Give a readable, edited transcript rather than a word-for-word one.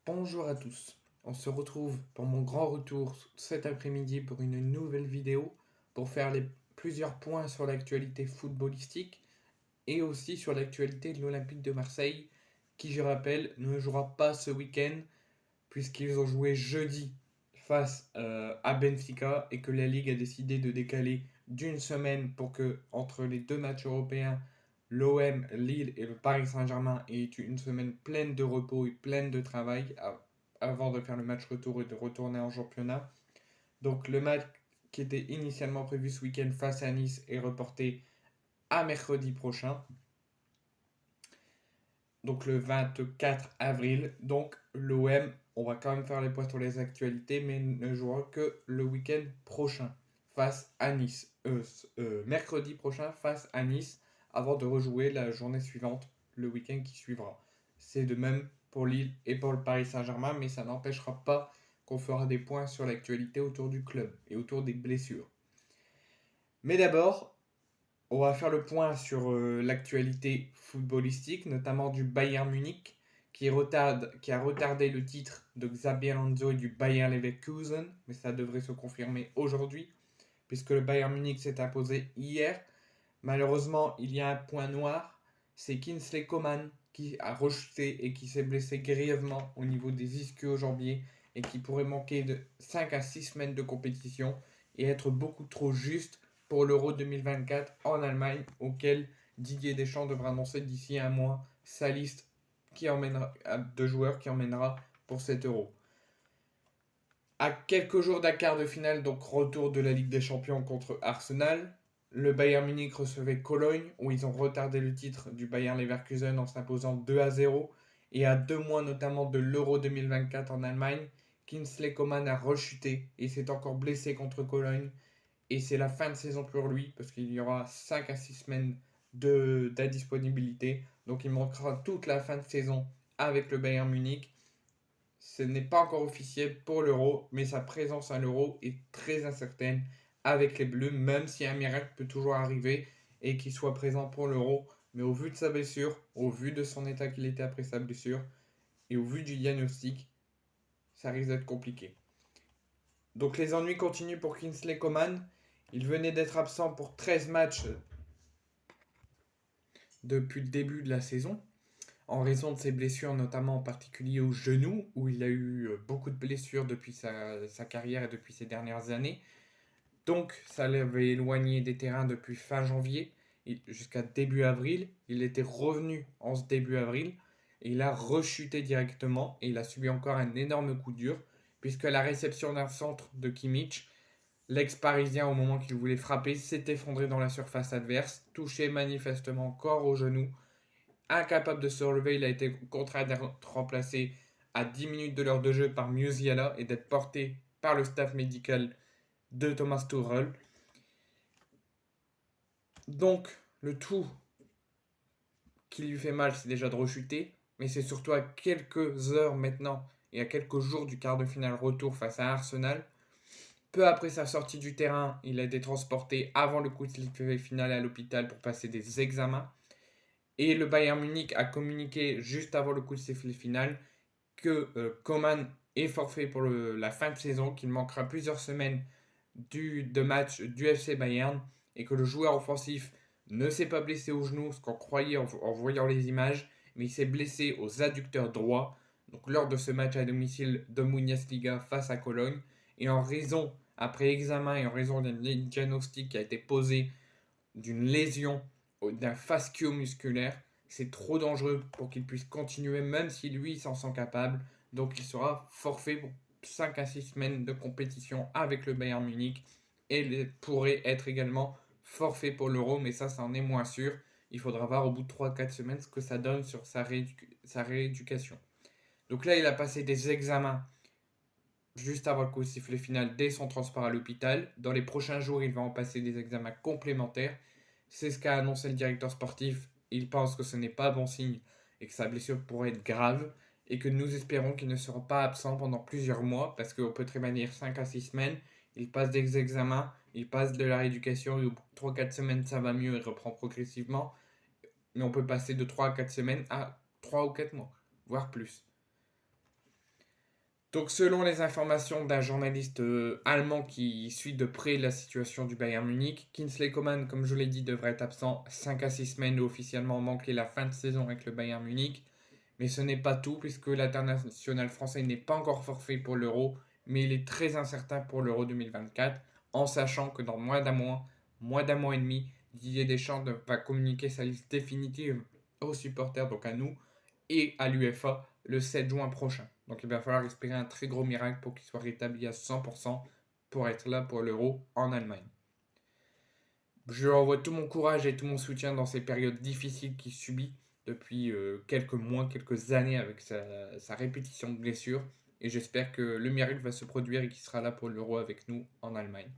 Bonjour à tous. On se retrouve pour mon grand retour cet après-midi pour une nouvelle vidéo pour faire plusieurs points sur l'actualité footballistique et aussi sur l'actualité de l'Olympique de Marseille qui, je rappelle, ne jouera pas ce week-end puisqu'ils ont joué jeudi face à Benfica et que la Ligue a décidé de décaler d'une semaine pour que entre les deux matchs européens, l'OM, Lille et le Paris Saint-Germain aient une semaine pleine de repos et pleine de travail avant de faire le match retour et de retourner en championnat. Donc le match qui était initialement prévu ce week-end face à Nice est reporté à mercredi prochain, donc le 24 avril. Donc l'OM, on va quand même faire les points sur les actualités, mais ne jouera que le week-end prochain face à Nice. Mercredi prochain face à Nice, avant de rejouer la journée suivante, le week-end qui suivra. C'est de même pour Lille et pour le Paris Saint-Germain, mais ça n'empêchera pas qu'on fera des points sur l'actualité autour du club et autour des blessures. Mais d'abord, on va faire le point sur l'actualité footballistique, notamment du Bayern Munich, qui a retardé le titre de Xabi Alonso et du Bayer Leverkusen, mais ça devrait se confirmer aujourd'hui, puisque le Bayern Munich s'est imposé hier. Malheureusement, il y a un point noir, c'est Kingsley Coman qui a rechuté et qui s'est blessé grièvement au niveau des ischio-jambiers et qui pourrait manquer de 5 à 6 semaines de compétition et être beaucoup trop juste pour l'Euro 2024 en Allemagne, auquel Didier Deschamps devra annoncer d'ici un mois sa liste de joueurs qui emmènera pour cet Euro. À quelques jours d'un quart de finale, donc retour de la Ligue des Champions contre Arsenal, le Bayern Munich recevait Cologne, où ils ont retardé le titre du Bayern Leverkusen en s'imposant 2-0. Et à 2 mois notamment de l'Euro 2024 en Allemagne, Kingsley Coman a rechuté et s'est encore blessé contre Cologne. Et c'est la fin de saison pour lui, parce qu'il y aura 5 à 6 semaines d'indisponibilité. Donc il manquera toute la fin de saison avec le Bayern Munich. Ce n'est pas encore officiel pour l'Euro, mais sa présence à l'Euro est très incertaine avec les Bleus, même si un miracle peut toujours arriver et qu'il soit présent pour l'Euro. Mais au vu de sa blessure, au vu de son état qu'il était après sa blessure, et au vu du diagnostic, ça risque d'être compliqué. Donc les ennuis continuent pour Kingsley Coman. Il venait d'être absent pour 13 matchs depuis le début de la saison, en raison de ses blessures, notamment en particulier au genou, où il a eu beaucoup de blessures depuis sa carrière et depuis ces dernières années. Donc, ça l'avait éloigné des terrains depuis fin janvier jusqu'à début avril. Il était revenu en ce début avril et il a rechuté directement et il a subi encore un énorme coup dur, puisque la réception d'un centre de Kimmich, l'ex-parisien, au moment qu'il voulait frapper, s'est effondré dans la surface adverse, touché manifestement encore au genou. Incapable de se relever, il a été contraint d'être remplacé à 10 minutes de l'heure de jeu par Musiala et d'être porté par le staff médical de Thomas Tuchel. Donc, le tout qui lui fait mal, c'est déjà de rechuter, mais c'est surtout à quelques heures maintenant et à quelques jours du quart de finale retour face à Arsenal. Peu après sa sortie du terrain, il a été transporté avant le coup de sifflet final à l'hôpital pour passer des examens. Et le Bayern Munich a communiqué juste avant le coup de sifflet final que Coman est forfait pour la fin de saison, qu'il manquera plusieurs semaines de match du FC Bayern et que le joueur offensif ne s'est pas blessé au genou, ce qu'on croyait en voyant les images, mais il s'est blessé aux adducteurs droits, donc lors de ce match à domicile de Bundesliga face à Cologne, et en raison, après examen et en raison d'un diagnostic qui a été posé d'une lésion, d'un fascio musculaire, c'est trop dangereux pour qu'il puisse continuer, même si lui s'en sent capable, donc il sera forfait pour 5 à 6 semaines de compétition avec le Bayern Munich et il pourrait être également forfait pour l'Euro, mais ça, c'en est moins sûr. Il faudra voir au bout de 3-4 semaines ce que ça donne sur sa rééducation. Donc là, il a passé des examens juste avant le coup de sifflet final dès son transport à l'hôpital. Dans les prochains jours, il va en passer des examens complémentaires. C'est ce qu'a annoncé le directeur sportif. Il pense que ce n'est pas bon signe et que sa blessure pourrait être grave et que nous espérons qu'il ne sera pas absent pendant plusieurs mois parce qu'on peut très bien dire 5 à 6 semaines. Il passe des examens, il passe de la rééducation et au bout de 3-4 semaines ça va mieux et reprend progressivement. Mais on peut passer de 3 à 4 semaines à 3 ou 4 mois, voire plus. Donc, selon les informations d'un journaliste allemand qui suit de près la situation du Bayern Munich, Kingsley Coman, comme je l'ai dit, devrait être absent 5 à 6 semaines et officiellement manquer la fin de saison avec le Bayern Munich. Mais ce n'est pas tout, puisque l'international français n'est pas encore forfait pour l'Euro, mais il est très incertain pour l'Euro 2024, en sachant que dans moins d'un mois et demi, Didier Deschamps va communiquer sa liste définitive aux supporters, donc à nous, et à l'UEFA le 7 juin prochain. Donc il va falloir espérer un très gros miracle pour qu'il soit rétabli à 100% pour être là pour l'Euro en Allemagne. Je lui envoie tout mon courage et tout mon soutien dans ces périodes difficiles qu'il subit depuis quelques mois, quelques années avec sa répétition de blessures. Et j'espère que le miracle va se produire et qu'il sera là pour l'Euro avec nous en Allemagne.